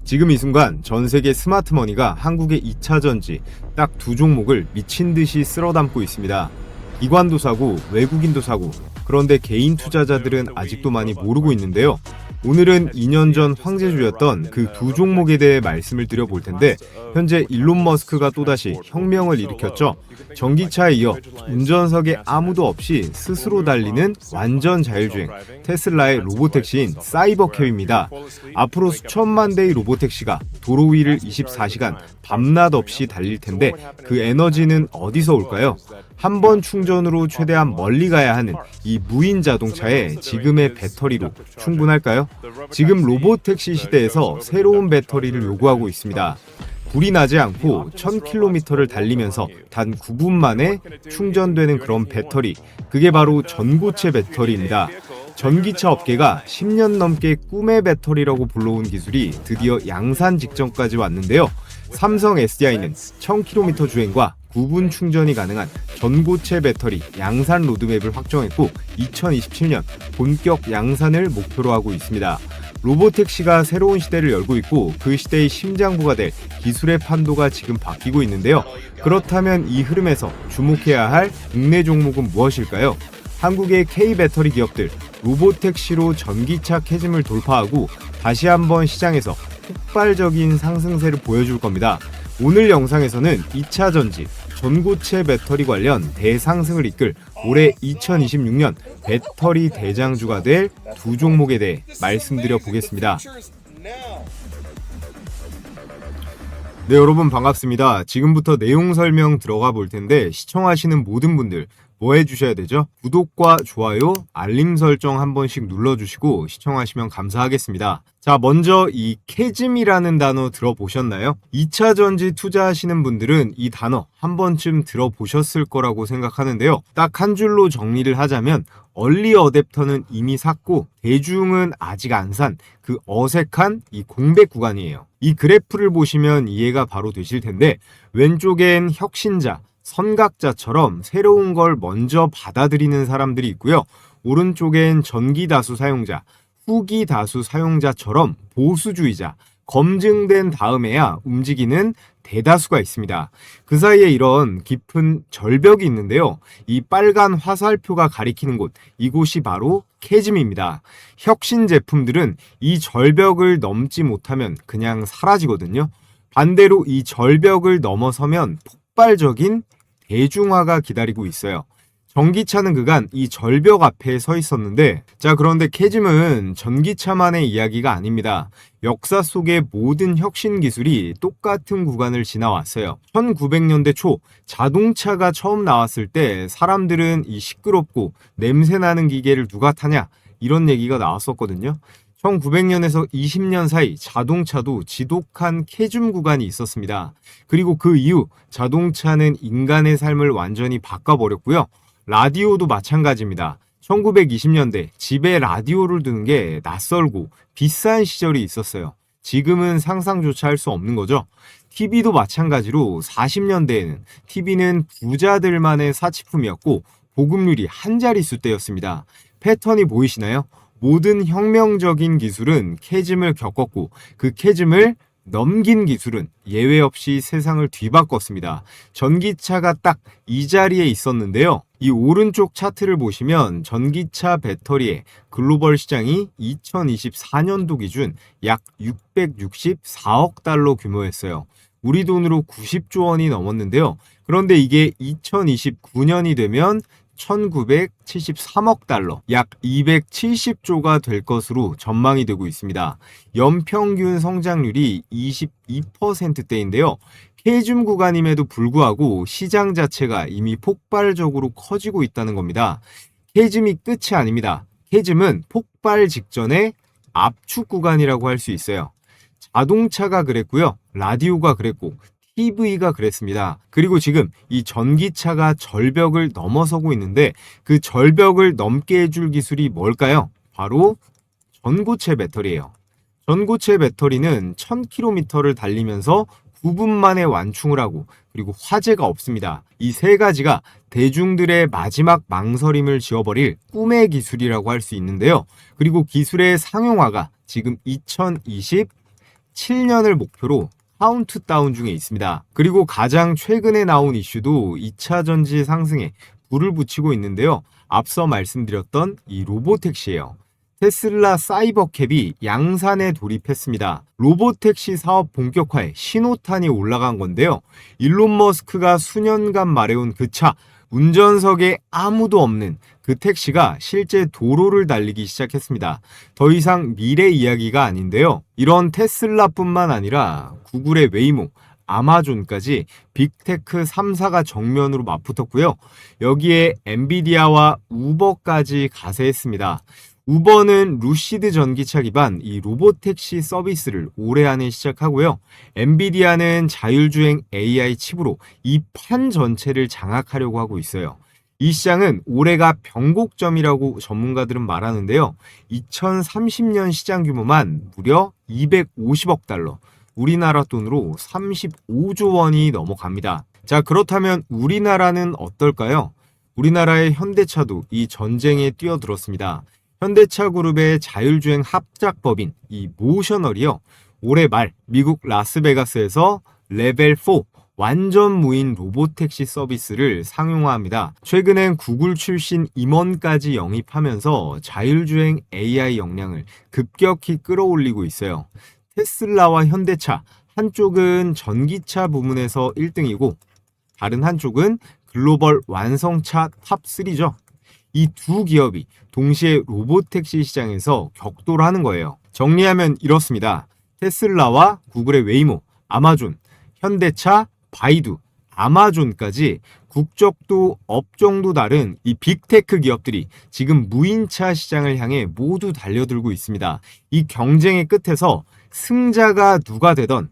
지금 이 순간 전 세계 스마트머니가 한국의 2차 전지 딱 두 종목을 미친 듯이 쓸어 담고 있습니다. 기관도 사고 외국인도 사고, 그런데 개인 투자자들은 아직도 많이 모르고 있는데요. 오늘은 2년 전 황제주였던 그 두 종목에 대해 말씀을 드려볼 텐데, 현재 일론 머스크가 또다시 혁명을 일으켰죠. 전기차에 이어 운전석에 아무도 없이 스스로 달리는 완전 자율주행, 테슬라의 로보택시인 사이버캡입니다. 앞으로 수천만 대의 로보택시가 도로 위를 24시간 밤낮 없이 달릴 텐데, 그 에너지는 어디서 올까요? 한 번 충전으로 최대한 멀리 가야 하는 이 무인 자동차에 지금의 배터리로 충분할까요? 지금 로보택시 시대에서 새로운 배터리를 요구하고 있습니다. 불이 나지 않고 1000km를 달리면서 단 9분 만에 충전되는 그런 배터리, 그게 바로 전고체 배터리입니다. 전기차 업계가 10년 넘게 꿈의 배터리라고 불러온 기술이 드디어 양산 직전까지 왔는데요. 삼성 SDI는 1000km 주행과 9분 충전이 가능한 전고체 배터리 양산 로드맵을 확정했고, 2027년 본격 양산을 목표로 하고 있습니다. 로보택시가 새로운 시대를 열고 있고, 그 시대의 심장부가 될 기술의 판도가 지금 바뀌고 있는데요. 그렇다면 이 흐름에서 주목해야 할 국내 종목은 무엇일까요? 한국의 K배터리 기업들, 로보택시로 전기차 캐즘을 돌파하고 다시 한번 시장에서 폭발적인 상승세를 보여줄 겁니다. 오늘 영상에서는 2차 전지, 전고체 배터리 관련 대상승을 이끌 올해 2026년 배터리 대장주가 될 두 종목에 대해 말씀드려 보겠습니다. 네, 여러분 반갑습니다. 지금부터 내용 설명 들어가 볼 텐데, 시청하시는 모든 분들 뭐 해주셔야 되죠? 구독과 좋아요, 알림 설정 한 번씩 눌러주시고 시청하시면 감사하겠습니다. 자, 먼저 이 캐즘이라는 단어 들어보셨나요? 2차 전지 투자하시는 분들은 이 단어 한 번쯤 들어보셨을 거라고 생각하는데요. 딱 한 줄로 정리를 하자면, 얼리 어댑터는 이미 샀고 대중은 아직 안 산 그 어색한 이 공백 구간이에요. 이 그래프를 보시면 이해가 바로 되실 텐데, 왼쪽엔 혁신자, 선각자처럼 새로운 걸 먼저 받아들이는 사람들이 있고요. 오른쪽엔 전기 다수 사용자, 후기 다수 사용자처럼 보수주의자, 검증된 다음에야 움직이는 대다수가 있습니다. 그 사이에 이런 깊은 절벽이 있는데요. 이 빨간 화살표가 가리키는 곳, 이곳이 바로 캐즘입니다. 혁신 제품들은 이 절벽을 넘지 못하면 그냥 사라지거든요. 반대로 이 절벽을 넘어서면 폭발적인 대중화가 기다리고 있어요. 전기차는 그간 이 절벽 앞에 서 있었는데, 자, 그런데 캐즘은 전기차만의 이야기가 아닙니다. 역사 속의 모든 혁신 기술이 똑같은 구간을 지나왔어요. 1900년대 초 자동차가 처음 나왔을 때 사람들은 이 시끄럽고 냄새나는 기계를 누가 타냐, 이런 얘기가 나왔었거든요. 1900년에서 20년 사이 자동차도 지독한 캐즘 구간이 있었습니다. 그리고 그 이후 자동차는 인간의 삶을 완전히 바꿔버렸고요. 라디오도 마찬가지입니다. 1920년대 집에 라디오를 두는 게 낯설고 비싼 시절이 있었어요. 지금은 상상조차 할 수 없는 거죠. TV도 마찬가지로 40년대에는 TV는 부자들만의 사치품이었고 보급률이 한 자릿수 대였습니다. 패턴이 보이시나요? 모든 혁명적인 기술은 캐즘을 겪었고, 그 캐즘을 넘긴 기술은 예외 없이 세상을 뒤바꿨습니다. 전기차가 딱 이 자리에 있었는데요. 이 오른쪽 차트를 보시면 전기차 배터리의 글로벌 시장이 2024년도 기준 약 664억 달러 규모였어요. 우리 돈으로 90조 원이 넘었는데요. 그런데 이게 2029년이 되면 1973억 달러, 약 270조가 될 것으로 전망이 되고 있습니다. 연평균 성장률이 22%대인데요. 캐즘 구간임에도 불구하고 시장 자체가 이미 폭발적으로 커지고 있다는 겁니다. 캐즘이 끝이 아닙니다. 캐즘은 폭발 직전의 압축 구간이라고 할 수 있어요. 자동차가 그랬고요. 라디오가 그랬고 TV가 그랬습니다. 그리고 지금 이 전기차가 절벽을 넘어서고 있는데, 그 절벽을 넘게 해줄 기술이 뭘까요? 바로 전고체 배터리예요. 전고체 배터리는 1000km를 달리면서 9분 만에 완충을 하고, 그리고 화재가 없습니다. 이 세 가지가 대중들의 마지막 망설임을 지워버릴 꿈의 기술이라고 할 수 있는데요. 그리고 기술의 상용화가 지금 2020 7년을 목표로 카운트다운 중에 있습니다. 그리고 가장 최근에 나온 이슈도 2차 전지 상승에 불을 붙이고 있는데요. 앞서 말씀드렸던 이 로보택시예요. 테슬라 사이버캡이 양산에 돌입했습니다. 로보택시 사업 본격화에 신호탄이 올라간 건데요. 일론 머스크가 수년간 말해온 그 차, 운전석에 아무도 없는 그 택시가 실제 도로를 달리기 시작했습니다. 더 이상 미래 이야기가 아닌데요. 이런 테슬라뿐만 아니라 구글의 웨이모, 아마존까지 빅테크 3사가 정면으로 맞붙었고요. 여기에 엔비디아와 우버까지 가세했습니다. 우버는 루시드 전기차 기반 이 로보택시 서비스를 올해 안에 시작하고요. 엔비디아는 자율주행 AI 칩으로 이 판 전체를 장악하려고 하고 있어요. 이 시장은 올해가 변곡점이라고 전문가들은 말하는데요. 2030년 시장 규모만 무려 250억 달러, 우리나라 돈으로 35조 원이 넘어갑니다. 자, 그렇다면 우리나라는 어떨까요? 우리나라의 현대차도 이 전쟁에 뛰어들었습니다. 현대차 그룹의 자율주행 합작법인 이 모셔널이요. 올해 말 미국 라스베가스에서 레벨 4 완전 무인 로보택시 서비스를 상용화합니다. 최근엔 구글 출신 임원까지 영입하면서 자율주행 AI 역량을 급격히 끌어올리고 있어요. 테슬라와 현대차, 한쪽은 전기차 부문에서 1등이고 다른 한쪽은 글로벌 완성차 탑3죠. 이 두 기업이 동시에 로보택시 시장에서 격돌을 하는 거예요. 정리하면 이렇습니다. 테슬라와 구글의 웨이모, 아마존, 현대차, 바이두, 아마존까지 국적도 업종도 다른 이 빅테크 기업들이 지금 무인차 시장을 향해 모두 달려들고 있습니다. 이 경쟁의 끝에서 승자가 누가 되던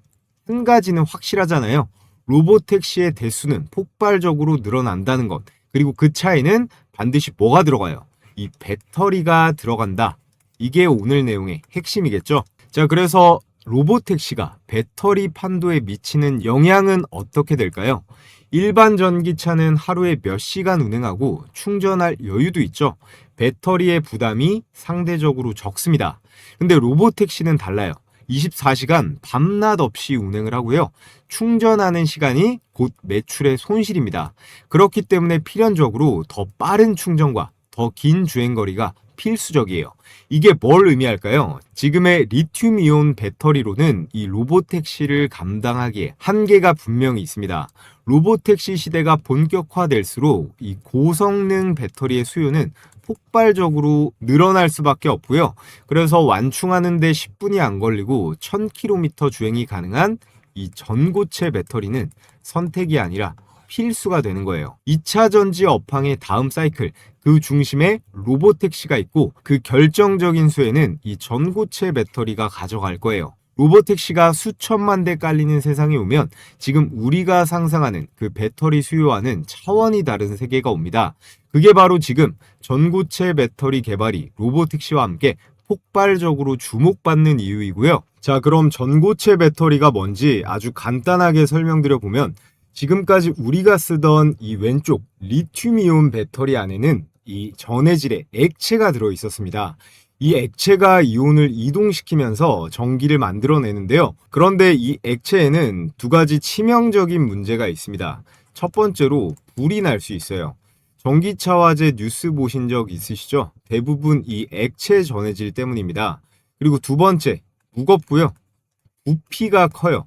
한 가지는 확실하잖아요. 로보택시의 대수는 폭발적으로 늘어난다는 것. 그리고 그 차에는 반드시 뭐가 들어가요? 이 배터리가 들어간다. 이게 오늘 내용의 핵심이겠죠? 자, 그래서 로보택시가 배터리 판도에 미치는 영향은 어떻게 될까요? 일반 전기차는 하루에 몇 시간 운행하고 충전할 여유도 있죠. 배터리의 부담이 상대적으로 적습니다. 근데 로보택시는 달라요. 24시간 밤낮 없이 운행을 하고요. 충전하는 시간이 곧 매출의 손실입니다. 그렇기 때문에 필연적으로 더 빠른 충전과 더 긴 주행거리가 필수적이에요. 이게 뭘 의미할까요? 지금의 리튬이온 배터리로는 이 로보택시를 감당하기에 한계가 분명히 있습니다. 로보택시 시대가 본격화될수록 이 고성능 배터리의 수요는 폭발적으로 늘어날 수밖에 없고요. 그래서 완충하는 데 10분이 안 걸리고 1000km 주행이 가능한 이 전고체 배터리는 선택이 아니라 필수가 되는 거예요. 2차 전지 업황의 다음 사이클, 그 중심에 로보택시가 있고 그 결정적인 수혜는 이 전고체 배터리가 가져갈 거예요. 로보택시가 수천만 대 깔리는 세상이 오면 지금 우리가 상상하는 그 배터리 수요와는 차원이 다른 세계가 옵니다. 그게 바로 지금 전고체 배터리 개발이 로보택시와 함께 폭발적으로 주목받는 이유이고요. 자, 그럼 전고체 배터리가 뭔지 아주 간단하게 설명드려 보면 지금까지 우리가 쓰던 이 왼쪽 리튬이온 배터리 안에는 이 전해질의 액체가 들어 있었습니다. 이 액체가 이온을 이동시키면서 전기를 만들어내는데요. 그런데 이 액체에는 두 가지 치명적인 문제가 있습니다. 첫 번째로 불이 날 수 있어요. 전기차 화재 뉴스 보신 적 있으시죠? 대부분 이 액체 전해질 때문입니다. 그리고 두 번째, 무겁고요. 부피가 커요.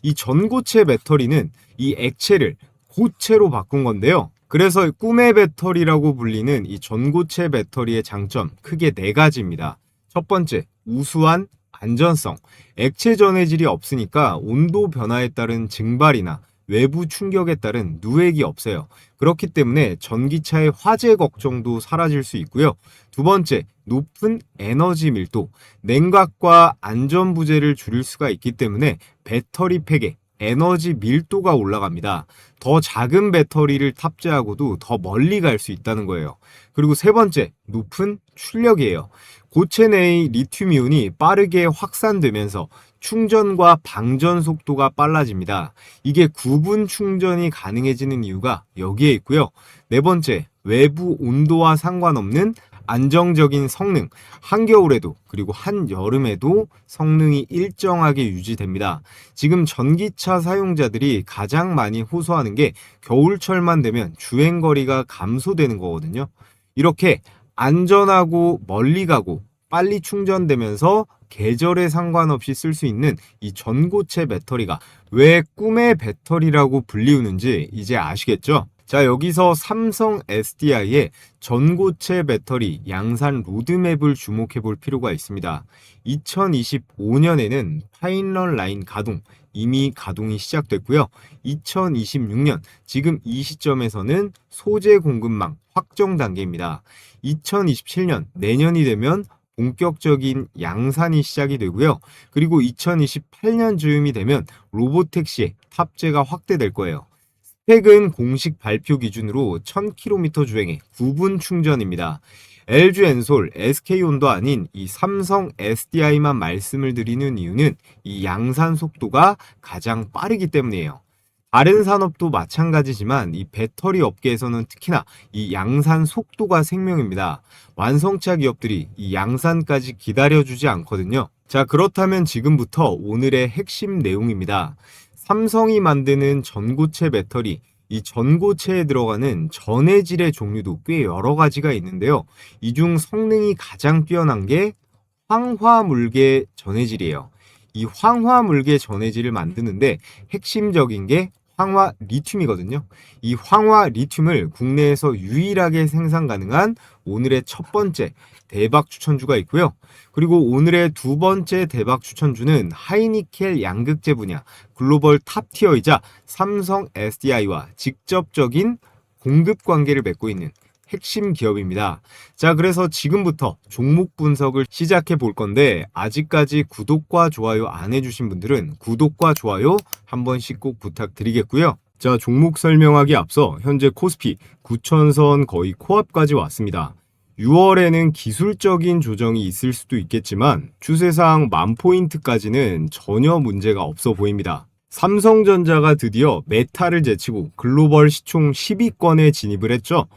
이 전고체 배터리는 이 액체를 고체로 바꾼 건데요. 그래서 꿈의 배터리라고 불리는 이 전고체 배터리의 장점 크게 네 가지입니다. 첫 번째, 우수한 안전성. 액체 전해질이 없으니까 온도 변화에 따른 증발이나 외부 충격에 따른 누액이 없어요. 그렇기 때문에 전기차의 화재 걱정도 사라질 수 있고요. 두 번째, 높은 에너지 밀도. 냉각과 안전 부재를 줄일 수가 있기 때문에 배터리 팩에 에너지 밀도가 올라갑니다. 더 작은 배터리를 탑재하고도 더 멀리 갈 수 있다는 거예요. 그리고 세 번째, 높은 출력이에요. 고체 내의 리튬이온이 빠르게 확산되면서 충전과 방전 속도가 빨라집니다. 이게 구분 충전이 가능해지는 이유가 여기에 있고요. 네 번째, 외부 온도와 상관없는 안정적인 성능, 한겨울에도 그리고 한여름에도 성능이 일정하게 유지됩니다. 지금 전기차 사용자들이 가장 많이 호소하는 게 겨울철만 되면 주행거리가 감소되는 거거든요. 이렇게 안전하고 멀리 가고 빨리 충전되면서 계절에 상관없이 쓸 수 있는 이 전고체 배터리가 왜 꿈의 배터리라고 불리우는지 이제 아시겠죠? 자, 여기서 삼성 SDI의 전고체 배터리 양산 로드맵을 주목해 볼 필요가 있습니다. 2025년에는 파일럿 라인 가동, 이미 가동이 시작됐고요. 2026년, 지금 이 시점에서는 소재 공급망 확정 단계입니다. 2027년, 내년이 되면 본격적인 양산이 시작이 되고요. 그리고 2028년 즈음이 되면 로보택시의 탑재가 확대될 거예요. 스펙은 공식 발표 기준으로 1000km 주행에 9분 충전입니다. LG 엔솔, SK온도 아닌 이 삼성 SDI만 말씀을 드리는 이유는 이 양산 속도가 가장 빠르기 때문이에요. 다른 산업도 마찬가지지만 이 배터리 업계에서는 특히나 이 양산 속도가 생명입니다. 완성차 기업들이 이 양산까지 기다려주지 않거든요. 자, 그렇다면 지금부터 오늘의 핵심 내용입니다. 삼성이 만드는 전고체 배터리, 이 전고체에 들어가는 전해질의 종류도 꽤 여러 가지가 있는데요. 이 중 성능이 가장 뛰어난 게 황화물계 전해질이에요. 이 황화물계 전해질을 만드는데 핵심적인 게 황화 리튬이거든요. 이 황화 리튬을 국내에서 유일하게 생산 가능한 오늘의 첫 번째 대박 추천주가 있고요. 그리고 오늘의 두 번째 대박 추천주는 하이니켈 양극재 분야 글로벌 탑티어이자 삼성 SDI와 직접적인 공급 관계를 맺고 있는 핵심 기업입니다. 자, 그래서 지금부터 종목 분석을 시작해 볼 건데 아직까지 구독과 좋아요 안 해주신 분들은 구독과 좋아요 한 번씩 꼭 부탁드리겠고요. 자, 종목 설명하기 앞서 현재 코스피 9,000선 거의 코앞까지 왔습니다. 6월에는 기술적인 조정이 있을 수도 있겠지만 추세상 10,000포인트까지는 전혀 문제가 없어 보입니다. 삼성전자가 드디어 메타를 제치고 글로벌 시총 10위권에 진입을 했죠.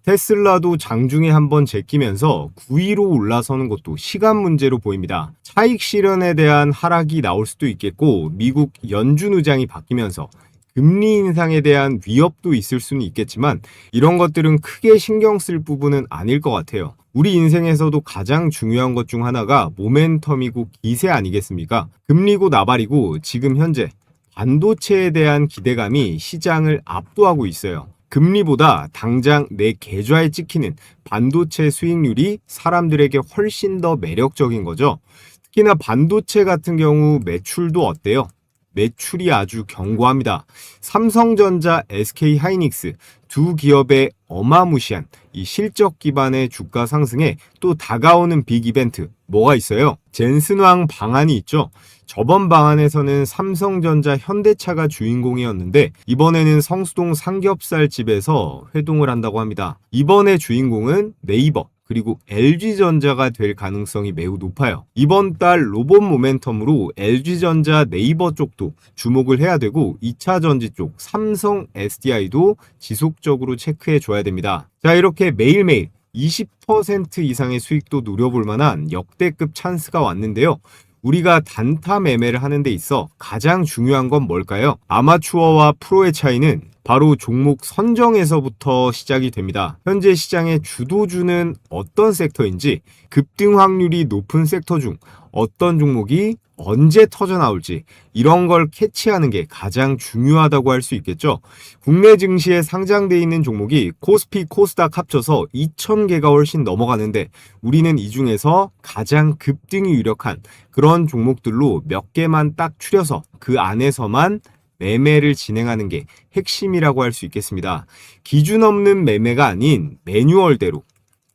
테슬라도 장중에 한번 제끼면서 9위로 올라서는 것도 시간 문제로 보입니다. 차익 실현에 대한 하락이 나올 수도 있겠고 미국 연준 의장이 바뀌면서 금리 인상에 대한 위협도 있을 수는 있겠지만 이런 것들은 크게 신경 쓸 부분은 아닐 것 같아요. 우리 인생에서도 가장 중요한 것 중 하나가 모멘텀이고 기세 아니겠습니까? 금리고 나발이고 지금 현재 반도체에 대한 기대감이 시장을 압도하고 있어요. 금리보다 당장 내 계좌에 찍히는 반도체 수익률이 사람들에게 훨씬 더 매력적인 거죠. 특히나 반도체 같은 경우 매출도 어때요? 매출이 아주 견고합니다. 삼성전자, SK하이닉스 두 기업의 어마무시한 이 실적 기반의 주가 상승에 또 다가오는 빅 이벤트 뭐가 있어요? 젠슨왕 방안이 있죠. 저번 방안에서는 삼성전자, 현대차가 주인공이었는데 이번에는 성수동 삼겹살집에서 회동을 한다고 합니다. 이번에 주인공은 네이버 그리고 LG전자가 될 가능성이 매우 높아요. 이번 달 로봇 모멘텀으로 LG전자, 네이버 쪽도 주목을 해야 되고 2차 전지 쪽 삼성 SDI도 지속적으로 체크해 줘야 됩니다. 자, 이렇게 매일매일 20% 이상의 수익도 노려볼 만한 역대급 찬스가 왔는데요. 우리가 단타 매매를 하는 데 있어 가장 중요한 건 뭘까요? 아마추어와 프로의 차이는 바로 종목 선정에서부터 시작이 됩니다. 현재 시장의 주도주는 어떤 섹터인지, 급등 확률이 높은 섹터 중 어떤 종목이 언제 터져 나올지 이런 걸 캐치하는 게 가장 중요하다고 할 수 있겠죠. 국내 증시에 상장되어 있는 종목이 코스피, 코스닥 합쳐서 2,000개가 훨씬 넘어가는데 우리는 이 중에서 가장 급등이 유력한 그런 종목들로 몇 개만 딱 추려서 그 안에서만 매매를 진행하는 게 핵심이라고 할 수 있겠습니다. 기준 없는 매매가 아닌 매뉴얼대로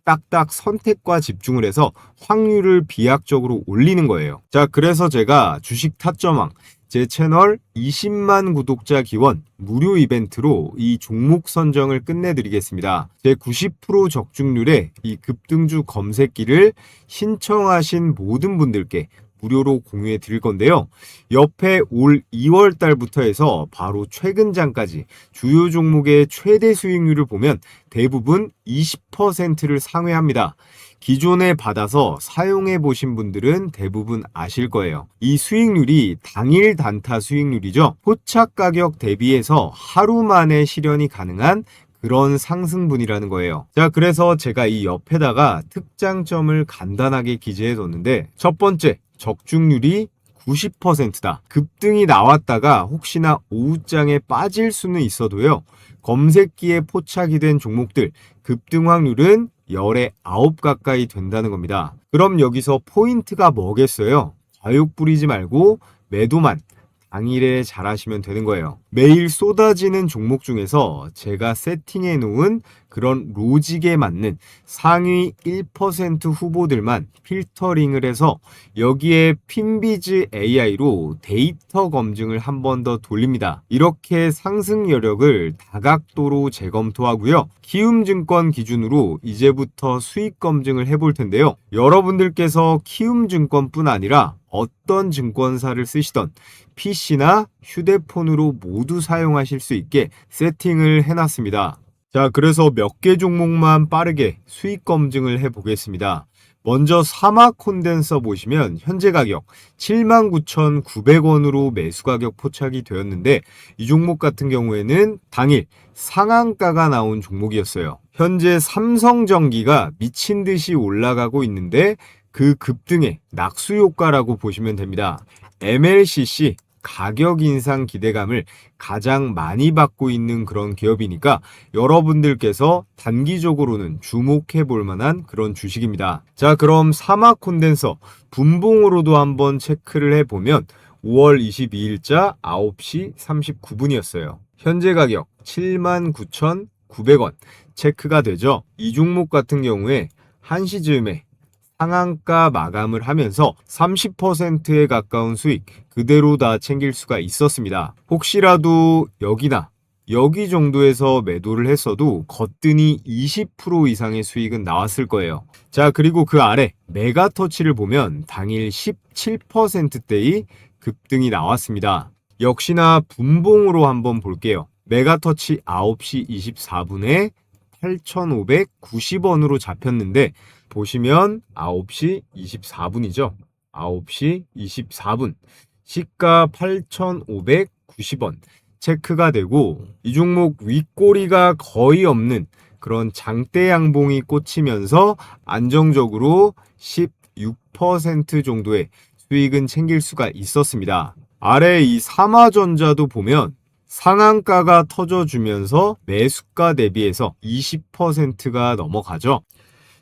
딱딱 선택과 집중을 해서 확률을 비약적으로 올리는 거예요. 자, 그래서 제가 주식 타점왕 제 채널 20만 구독자 기원 무료 이벤트로 이 종목 선정을 끝내드리겠습니다. 제 90% 적중률의 이 급등주 검색기를 신청하신 모든 분들께 무료로 공유해 드릴 건데요. 옆에 올 2월 달부터 해서 바로 최근장까지 주요 종목의 최대 수익률을 보면 대부분 20%를 상회합니다. 기존에 받아서 사용해 보신 분들은 대부분 아실 거예요. 이 수익률이 당일 단타 수익률이죠. 포착 가격 대비해서 하루 만에 실현이 가능한 그런 상승분이라는 거예요. 자, 그래서 제가 이 옆에다가 특장점을 간단하게 기재해 뒀는데, 첫 번째, 적중률이 90%다. 급등이 나왔다가 혹시나 오후장에 빠질 수는 있어도요, 검색기에 포착이 된 종목들 급등 확률은 10에 9 가까이 된다는 겁니다. 그럼 여기서 포인트가 뭐겠어요? 과욕 부리지 말고 매도만 당일에 잘하시면 되는 거예요. 매일 쏟아지는 종목 중에서 제가 세팅해 놓은 그런 로직에 맞는 상위 1% 후보들만 필터링을 해서 여기에 핀비즈 AI로 데이터 검증을 한 번 더 돌립니다. 이렇게 상승 여력을 다각도로 재검토하고요. 키움증권 기준으로 이제부터 수익 검증을 해볼 텐데요. 여러분들께서 키움증권뿐 아니라 어떤 증권사를 쓰시던 PC나 휴대폰으로 모두 사용하실 수 있게 세팅을 해놨습니다. 자, 그래서 몇 개 종목만 빠르게 수익 검증을 해보겠습니다. 먼저 사막 콘덴서 보시면 현재 가격 79,900원으로 매수 가격 포착이 되었는데, 이 종목 같은 경우에는 당일 상한가가 나온 종목이었어요. 현재 삼성전기가 미친 듯이 올라가고 있는데 그 급등의 낙수 효과라고 보시면 됩니다. MLCC 가격 인상 기대감을 가장 많이 받고 있는 그런 기업이니까 여러분들께서 단기적으로는 주목해 볼 만한 그런 주식입니다. 자, 그럼 사막 콘덴서 분봉으로도 한번 체크를 해보면 5월 22일자 9시 39분이었어요. 현재 가격 79,900원 체크가 되죠. 이 종목 같은 경우에 1시쯤에 상한가 마감을 하면서 30%에 가까운 수익 그대로 다 챙길 수가 있었습니다. 혹시라도 여기나 여기 정도에서 매도를 했어도 거뜬히 20% 이상의 수익은 나왔을 거예요. 자, 그리고 그 아래 메가터치를 보면 당일 17%대의 급등이 나왔습니다. 역시나 분봉으로 한번 볼게요. 메가터치 9시 24분에 8,590원으로 잡혔는데 보시면 9시 24분이죠. 9시 24분. 시가 8,590원 체크가 되고, 이 종목 윗꼬리가 거의 없는 그런 장대 양봉이 꽂히면서 안정적으로 16% 정도의 수익은 챙길 수가 있었습니다. 아래 이 삼화전자도 보면 상한가가 터져주면서 매수가 대비해서 20%가 넘어가죠.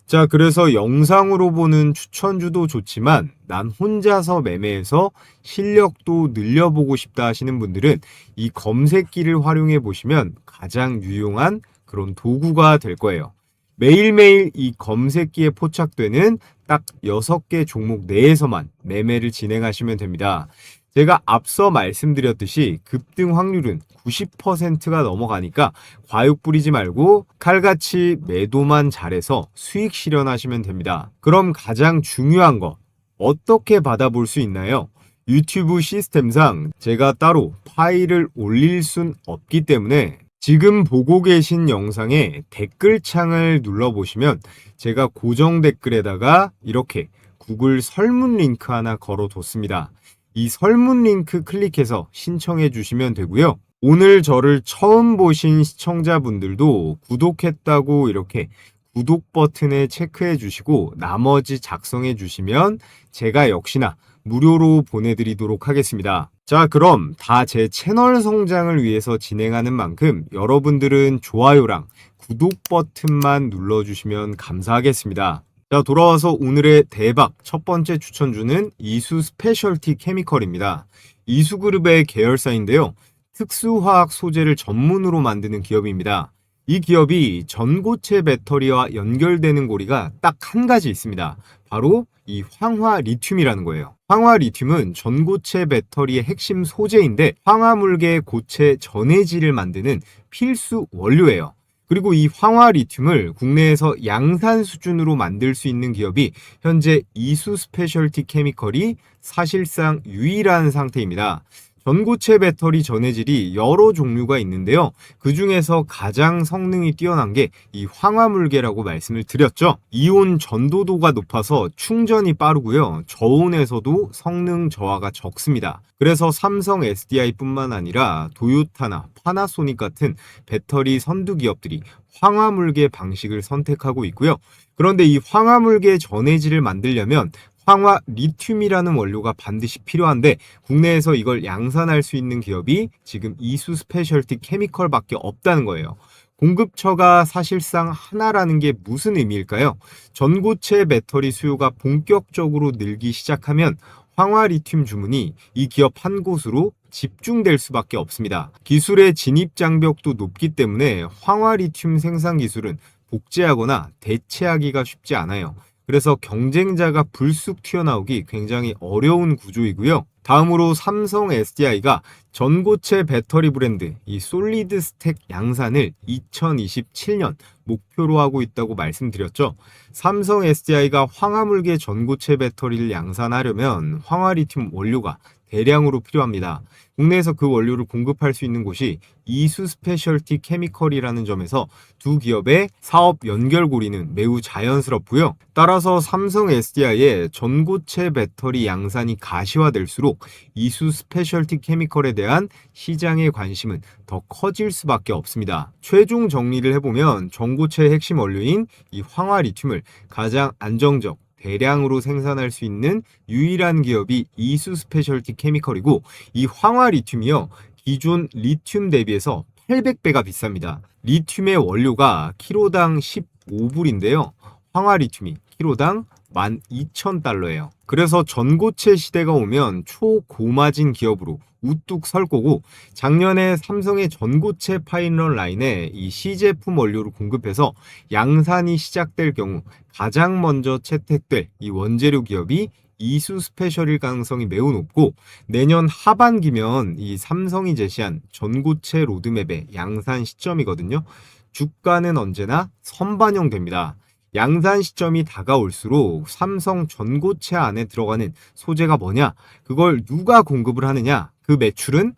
자, 그래서 영상으로 보는 추천주도 좋지만 난 혼자서 매매해서 실력도 늘려보고 싶다 하시는 분들은 이 검색기를 활용해 보시면 가장 유용한 그런 도구가 될 거예요. 매일매일 이 검색기에 포착되는 딱 6개 종목 내에서만 매매를 진행하시면 됩니다. 제가 앞서 말씀드렸듯이 급등 확률은 90%가 넘어가니까 과욕 부리지 말고 칼같이 매도만 잘해서 수익 실현하시면 됩니다. 그럼 가장 중요한 거 어떻게 받아볼 수 있나요? 유튜브 시스템상 제가 따로 파일을 올릴 순 없기 때문에 지금 보고 계신 영상에 댓글창을 눌러보시면 제가 고정 댓글에다가 이렇게 구글 설문 링크 하나 걸어뒀습니다. 이 설문 링크 클릭해서 신청해 주시면 되고요. 오늘 저를 처음 보신 시청자분들도 구독했다고 이렇게 구독 버튼에 체크해 주시고 나머지 작성해 주시면 제가 역시나 무료로 보내드리도록 하겠습니다. 자, 그럼 다 제 채널 성장을 위해서 진행하는 만큼 여러분들은 좋아요랑 구독 버튼만 눌러주시면 감사하겠습니다. 자, 돌아와서 오늘의 대박 첫 번째 추천주는 이수 스페셜티 케미컬입니다. 이수그룹의 계열사인데요. 특수화학 소재를 전문으로 만드는 기업입니다. 이 기업이 전고체 배터리와 연결되는 고리가 딱 한 가지 있습니다. 바로 이 황화 리튬이라는 거예요. 황화 리튬은 전고체 배터리의 핵심 소재인데 황화물계 고체 전해질을 만드는 필수 원료예요. 그리고 이 황화 리튬을 국내에서 양산 수준으로 만들 수 있는 기업이 현재 이수 스페셜티 케미컬이 사실상 유일한 상태입니다. 전고체 배터리 전해질이 여러 종류가 있는데요. 그 중에서 가장 성능이 뛰어난 게 이 황화물계라고 말씀을 드렸죠. 이온 전도도가 높아서 충전이 빠르고요. 저온에서도 성능 저하가 적습니다. 그래서 삼성 SDI뿐만 아니라 도요타나 파나소닉 같은 배터리 선두 기업들이 황화물계 방식을 선택하고 있고요. 그런데 이 황화물계 전해질을 만들려면 황화 리튬이라는 원료가 반드시 필요한데 국내에서 이걸 양산할 수 있는 기업이 지금 이수 스페셜티 케미컬밖에 없다는 거예요. 공급처가 사실상 하나라는 게 무슨 의미일까요? 전고체 배터리 수요가 본격적으로 늘기 시작하면 황화 리튬 주문이 이 기업 한 곳으로 집중될 수밖에 없습니다. 기술의 진입 장벽도 높기 때문에 황화 리튬 생산 기술은 복제하거나 대체하기가 쉽지 않아요. 그래서 경쟁자가 불쑥 튀어나오기 굉장히 어려운 구조이고요. 다음으로 삼성 SDI가 전고체 배터리 브랜드 이 솔리드 스택 양산을 2027년 목표로 하고 있다고 말씀드렸죠. 삼성 SDI가 황화물계 전고체 배터리를 양산하려면 황화리튬 원료가 대량으로 필요합니다. 국내에서 그 원료를 공급할 수 있는 곳이 이수 스페셜티 케미컬이라는 점에서 두 기업의 사업 연결고리는 매우 자연스럽고요. 따라서 삼성 SDI의 전고체 배터리 양산이 가시화될수록 이수 스페셜티 케미컬에 대한 시장의 관심은 더 커질 수밖에 없습니다. 최종 정리를 해보면 전고체의 핵심 원료인 이 황화 리튬을 가장 안정적 대량으로 생산할 수 있는 유일한 기업이 이수 스페셜티 케미컬이고 이 황화 리튬이요 기존 리튬 대비해서 800배가 비쌉니다. 리튬의 원료가 키로당 15불인데요. 황화 리튬이 키로당 12,000달러예요. 그래서 전고체 시대가 오면 초고마진 기업으로 우뚝 설 거고 작년에 삼성의 전고체 파일럿 라인에 이 C제품 원료를 공급해서 양산이 시작될 경우 가장 먼저 채택될 이 원재료 기업이 이수 스페셜일 가능성이 매우 높고 내년 하반기면 이 삼성이 제시한 전고체 로드맵의 양산 시점이거든요. 주가는 언제나 선반영됩니다. 양산 시점이 다가올수록 삼성 전고체 안에 들어가는 소재가 뭐냐, 그걸 누가 공급을 하느냐, 그 매출은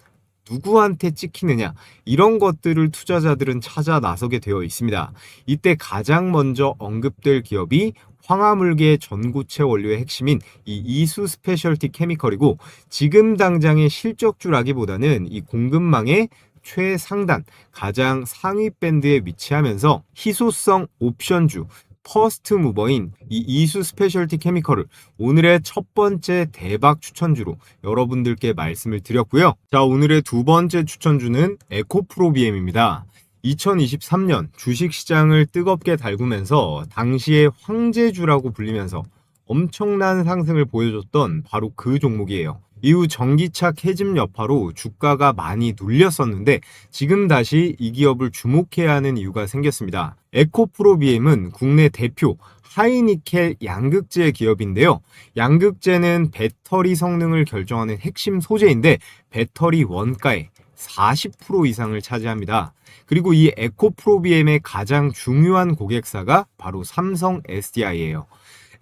누구한테 찍히느냐, 이런 것들을 투자자들은 찾아 나서게 되어 있습니다. 이때 가장 먼저 언급될 기업이 황화물계 전고체 원료의 핵심인 이 이수 스페셜티 케미컬이고 지금 당장의 실적주라기보다는 이 공급망의 최상단, 가장 상위 밴드에 위치하면서 희소성 옵션주, 퍼스트 무버인 이 이수 스페셜티 케미컬을 오늘의 첫 번째 대박 추천주로 여러분들께 말씀을 드렸고요. 자, 오늘의 두 번째 추천주는 에코프로비엠입니다. 2023년 주식시장을 뜨겁게 달구면서 당시의 황제주라고 불리면서 엄청난 상승을 보여줬던 바로 그 종목이에요. 이후 전기차 캐즘 여파로 주가가 많이 눌렸었는데 지금 다시 이 기업을 주목해야 하는 이유가 생겼습니다. 에코프로비엠은 국내 대표 하이니켈 양극재 기업인데요. 양극재는 배터리 성능을 결정하는 핵심 소재인데 배터리 원가의 40% 이상을 차지합니다. 그리고 이 에코프로비엠의 가장 중요한 고객사가 바로 삼성 SDI예요.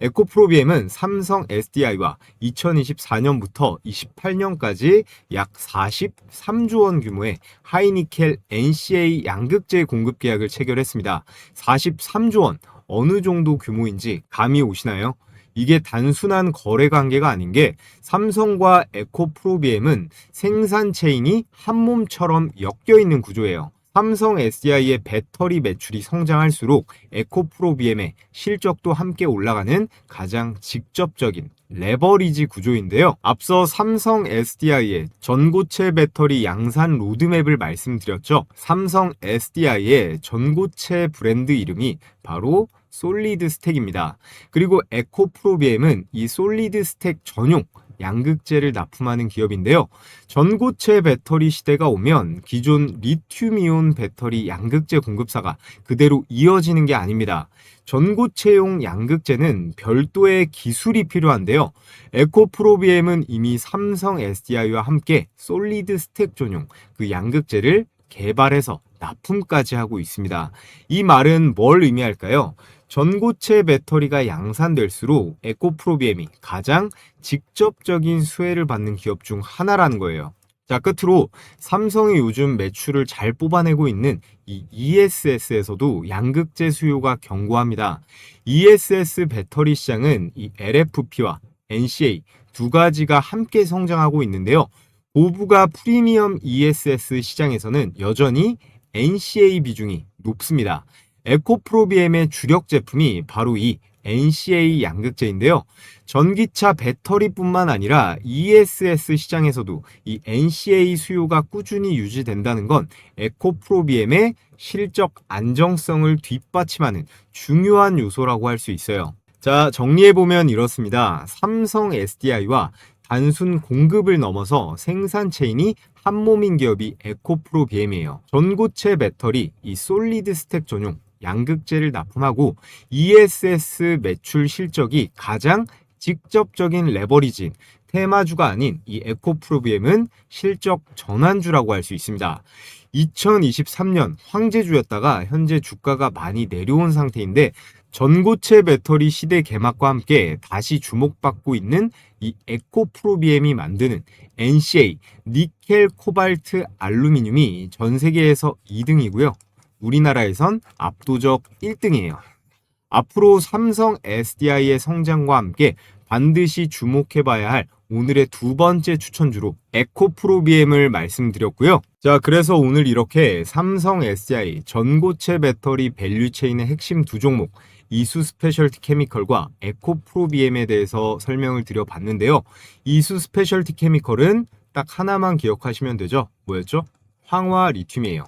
에코프로비엠은 삼성 SDI와 2024년부터 28년까지 약 43조 원 규모의 하이니켈 NCA 양극재 공급 계약을 체결했습니다. 43조 원, 어느 정도 규모인지 감이 오시나요? 이게 단순한 거래 관계가 아닌 게 삼성과 에코프로비엠은 생산 체인이 한 몸처럼 엮여 있는 구조예요. 삼성 SDI의 배터리 매출이 성장할수록 에코프로비엠의 실적도 함께 올라가는 가장 직접적인 레버리지 구조인데요. 앞서 삼성 SDI의 전고체 배터리 양산 로드맵을 말씀드렸죠. 삼성 SDI의 전고체 브랜드 이름이 바로 솔리드 스택입니다. 그리고 에코프로비엠은 이 솔리드 스택 전용 양극재를 납품하는 기업인데요. 전고체 배터리 시대가 오면 기존 리튬이온 배터리 양극재 공급사가 그대로 이어지는 게 아닙니다. 전고체용 양극재는 별도의 기술이 필요한데요. 에코프로비엠은 이미 삼성 SDI와 함께 솔리드 스택 전용 그 양극재를 개발해서 납품까지 하고 있습니다. 이 말은 뭘 의미할까요? 전고체 배터리가 양산될수록 에코프로비엠이 가장 직접적인 수혜를 받는 기업 중 하나라는 거예요. 자, 끝으로 삼성이 요즘 매출을 잘 뽑아내고 있는 이 ESS에서도 양극재 수요가 견고합니다. ESS 배터리 시장은 이 LFP와 NCA 두 가지가 함께 성장하고 있는데요. 고부가 프리미엄 ESS 시장에서는 여전히 NCA 비중이 높습니다. 에코프로비엠의 주력 제품이 바로 이 NCA 양극재인데요. 전기차 배터리뿐만 아니라 ESS 시장에서도 이 NCA 수요가 꾸준히 유지된다는 건 에코프로비엠의 실적 안정성을 뒷받침하는 중요한 요소라고 할 수 있어요. 자, 정리해보면 이렇습니다. 삼성 SDI와 단순 공급을 넘어서 생산 체인이 한 몸인 기업이 에코프로비엠이에요. 전고체 배터리, 이 솔리드 스택 전용 양극재를 납품하고 ESS 매출 실적이 가장 직접적인 레버리지인 테마주가 아닌 이 에코프로비엠은 실적 전환주라고 할 수 있습니다. 2023년 황제주였다가 현재 주가가 많이 내려온 상태인데 전고체 배터리 시대 개막과 함께 다시 주목받고 있는 이 에코프로비엠이 만드는 NCA 니켈 코발트 알루미늄이 전 세계에서 2등이고요. 우리나라에선 압도적 1등이에요. 앞으로 삼성 SDI의 성장과 함께 반드시 주목해봐야 할 오늘의 두 번째 추천주로 에코프로비엠을 말씀드렸고요. 자, 그래서 오늘 이렇게 삼성 SDI 전고체 배터리 밸류체인의 핵심 두 종목 이수 스페셜티 케미컬과 에코프로비엠에 대해서 설명을 드려봤는데요. 이수 스페셜티 케미컬은 딱 하나만 기억하시면 되죠. 뭐였죠? 황화 리튬이에요.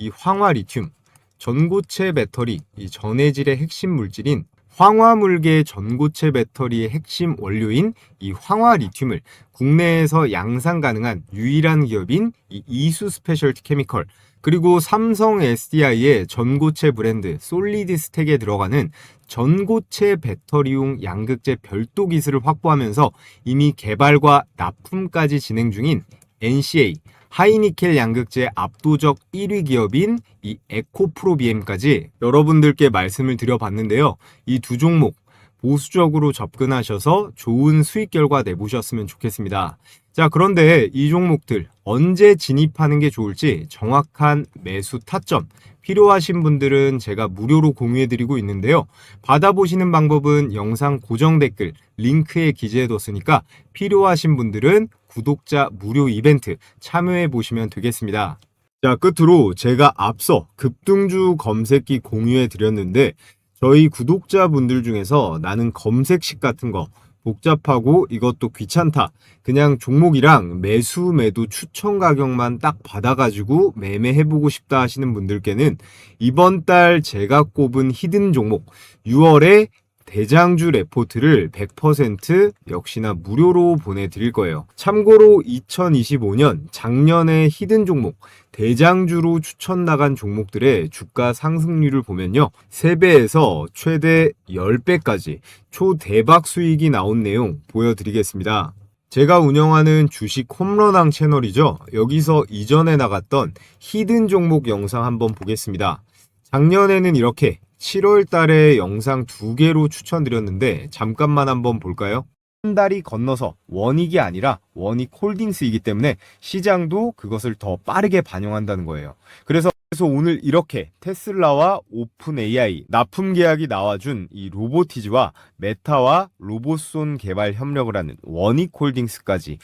이 황화 리튬, 전고체 배터리, 이 전해질의 핵심 물질인 황화물계 전고체 배터리의 핵심 원료인 이 황화 리튬을 국내에서 양산 가능한 유일한 기업인 이 이수 스페셜티 케미컬, 그리고 삼성 SDI의 전고체 브랜드 솔리드 스택에 들어가는 전고체 배터리용 양극재 별도 기술을 확보하면서 이미 개발과 납품까지 진행 중인 NCA 하이니켈 양극재 압도적 1위 기업인 이 에코프로비엠까지 여러분들께 말씀을 드려봤는데요. 이 두 종목 보수적으로 접근하셔서 좋은 수익 결과 내보셨으면 좋겠습니다. 자, 그런데 이 종목들 언제 진입하는 게 좋을지 정확한 매수 타점 필요하신 분들은 제가 무료로 공유해드리고 있는데요. 받아보시는 방법은 영상 고정 댓글 링크에 기재해뒀으니까 필요하신 분들은 구독자 무료 이벤트 참여해 보시면 되겠습니다. 자, 끝으로 제가 앞서 급등주 검색기 공유해 드렸는데 저희 구독자분들 중에서 나는 검색식 같은 거 복잡하고 이것도 귀찮다, 그냥 종목이랑 매수 매도 추천 가격만 딱 받아가지고 매매해보고 싶다 하시는 분들께는 이번 달 제가 꼽은 히든 종목 6월에 대장주 레포트를 100% 역시나 무료로 보내드릴 거예요. 참고로 2025년 작년에 히든 종목 대장주로 추천 나간 종목들의 주가 상승률을 보면요, 3배에서 최대 10배까지 초대박 수익이 나온 내용 보여드리겠습니다. 제가 운영하는 주식 홈런왕 채널이죠. 여기서 이전에 나갔던 히든 종목 영상 한번 보겠습니다. 작년에는 이렇게 7월 달에 영상 2개로 추천드렸는데 잠깐만 한번 볼까요? 한 달이 건너서 원익이 아니라 원익홀딩스이기 때문에 시장도 그것을 더 빠르게 반영한다는 거예요. 그래서 오늘 이렇게 테슬라와 오픈 AI 납품 계약이 나와준 이 로보티즈와 메타와 로봇손 개발 협력을 하는 원익홀딩스까지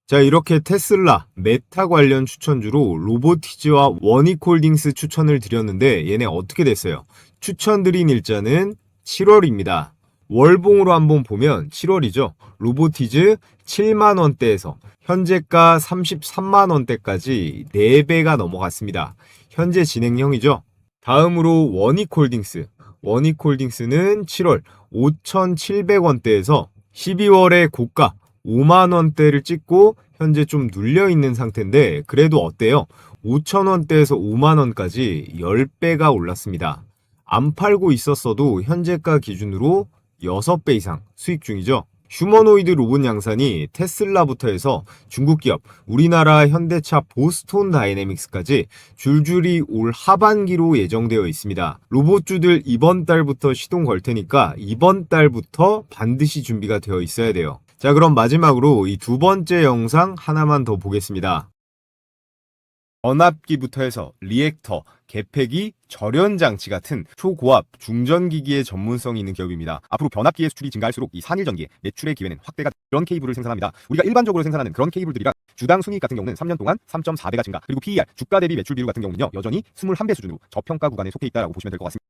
자, 이렇게 테슬라, 메타 관련 추천주로 로보티즈와 원익홀딩스 추천을 드렸는데 얘네 어떻게 됐어요? 추천드린 일자는 7월입니다. 월봉으로 한번 보면 7월이죠. 로보티즈 7만원대에서 현재가 33만원대까지 4배가 넘어갔습니다. 현재 진행형이죠. 다음으로 원익홀딩스. 원익홀딩스는 7월 5,700원대에서 12월에 고가 5만원대를 찍고 현재 좀 눌려있는 상태인데 그래도 어때요? 5천원대에서 5만원까지 10배가 올랐습니다. 안 팔고 있었어도 현재가 기준으로 6배 이상 수익 중이죠. 휴머노이드 로봇 양산이 테슬라부터 해서 중국 기업, 우리나라 현대차 보스톤 다이내믹스까지 줄줄이 올 하반기로 예정되어 있습니다. 로봇주들 이번 달부터 시동 걸 테니까 이번 달부터 반드시 준비가 되어 있어야 돼요. 자, 그럼 마지막으로 이 두 번째 영상 하나만 더 보겠습니다. 전압기부터 해서 리액터, 개폐기, 절연장치 같은 초고압, 중전기기의 전문성이 있는 기업입니다. 앞으로 변압기의 수출이 증가할수록 이 산일전기의 매출의 기회는 확대가 이런 케이블을 생산합니다. 우리가 일반적으로 생산하는 그런 케이블들이랑 주당 순이익 같은 경우는 3년 동안 3.4배가 증가, 그리고 PER, 주가 대비 매출 비율 같은 경우는요 여전히 21배 수준으로 저평가 구간에 속해 있다라고 보시면 될 것 같습니다.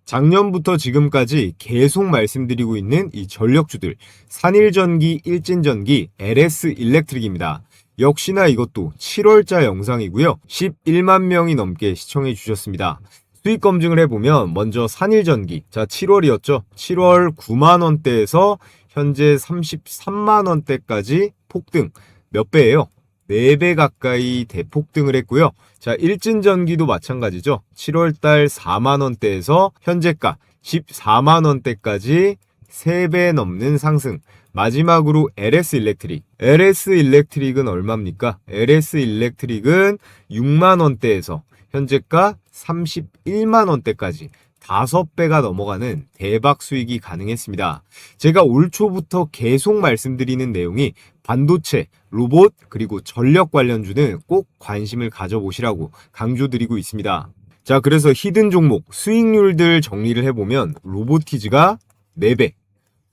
작년부터 지금까지 계속 말씀드리고 있는 이 전력주들, 산일전기, 일진전기, LS 일렉트릭입니다. 역시나 이것도 7월자 영상이고요. 11만 명이 넘게 시청해 주셨습니다. 수익 검증을 해보면 먼저 산일전기, 자 7월이었죠. 7월 9만원대에서 현재 33만원대까지 폭등. 몇 배예요? 4배 가까이 대폭등을 했고요. 자, 일진전기도 마찬가지죠. 7월달 4만원대에서 현재가 14만원대까지 3배 넘는 상승. 마지막으로 LS 일렉트릭. LS 일렉트릭은 얼마입니까? LS 일렉트릭은 6만원대에서 현재가 31만원대까지 5배가 넘어가는 대박 수익이 가능했습니다. 제가 올 초부터 계속 말씀드리는 내용이 반도체, 로봇, 그리고 전력 관련주는 꼭 관심을 가져보시라고 강조드리고 있습니다. 자, 그래서 히든 종목, 수익률들 정리를 해보면 로보티즈가 4배,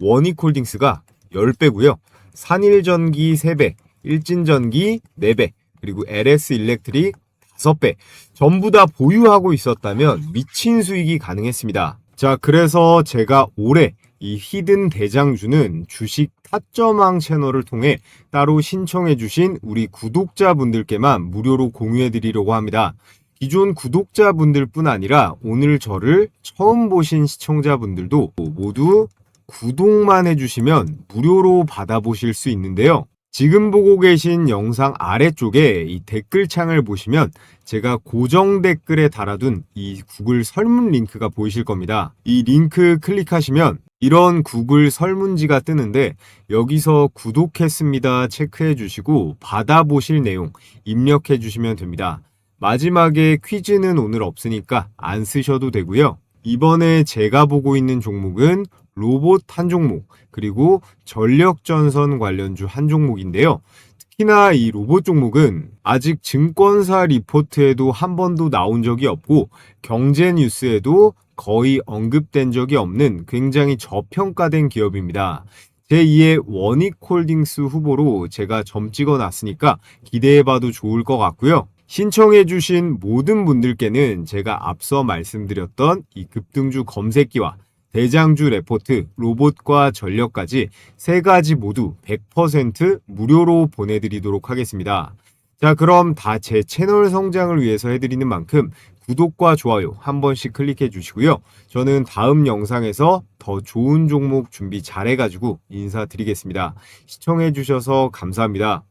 원익홀딩스가 10배고요. 산일전기 3배, 일진전기 4배, 그리고 LS 일렉트릭 5배. 전부 다 보유하고 있었다면 미친 수익이 가능했습니다. 자, 그래서 제가 올해 이 히든 대장주는 주식 타점왕 채널을 통해 따로 신청해주신 우리 구독자분들께만 무료로 공유해드리려고 합니다. 기존 구독자분들 뿐 아니라 오늘 저를 처음 보신 시청자분들도 모두 구독만 해주시면 무료로 받아보실 수 있는데요. 지금 보고 계신 영상 아래쪽에 이 댓글창을 보시면 제가 고정 댓글에 달아둔 이 구글 설문 링크가 보이실 겁니다. 이 링크 클릭하시면 이런 구글 설문지가 뜨는데 여기서 구독했습니다 체크해 주시고 받아보실 내용 입력해 주시면 됩니다. 마지막에 퀴즈는 오늘 없으니까 안 쓰셔도 되고요. 이번에 제가 보고 있는 종목은 로봇 한 종목, 그리고 전력전선 관련주 한 종목인데요. 특히나 이 로봇 종목은 아직 증권사 리포트에도 한 번도 나온 적이 없고 경제 뉴스에도 거의 언급된 적이 없는 굉장히 저평가된 기업입니다. 제2의 원익홀딩스 후보로 제가 점 찍어놨으니까 기대해봐도 좋을 것 같고요. 신청해주신 모든 분들께는 제가 앞서 말씀드렸던 이 급등주 검색기와 대장주 레포트, 로봇과 전력까지 3가지 모두 100% 무료로 보내드리도록 하겠습니다. 자, 그럼 다 제 채널 성장을 위해서 해드리는 만큼 구독과 좋아요 한 번씩 클릭해 주시고요. 저는 다음 영상에서 더 좋은 종목 준비 잘해가지고 인사드리겠습니다. 시청해 주셔서 감사합니다.